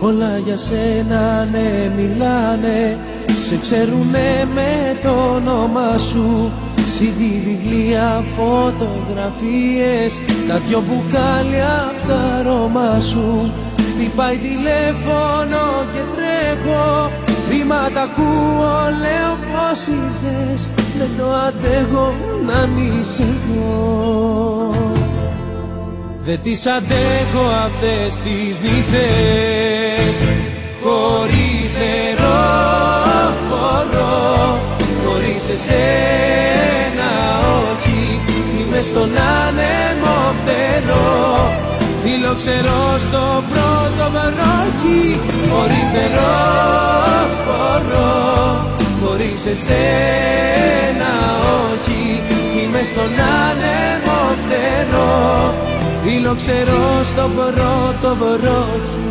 Όλα για σένα ναι μιλάνε, σε ξέρουνε με το όνομα σου. CD, βιβλία, φωτογραφίες, τα δυο μπουκάλια απ' τα αρώμα σου. Χτυπάει τηλέφωνο και τρέχω, βήματα ακούω, λέω πως ήρθες. Δεν το αντέχω να ανησυχώ. Δεν τις αντέχω αυτές τις νύχτες, χωρίς νερό μπορώ, χωρίς εσένα όχι. Είμαι στον άνεμο φτερό, φιλοξερώ στο πρώτο βροχή. Χωρίς νερό μπορώ, χωρίς εσένα όχι. Είμαι στον άνεμο φτερό, φιλοξερώ στο πρώτο βροχή.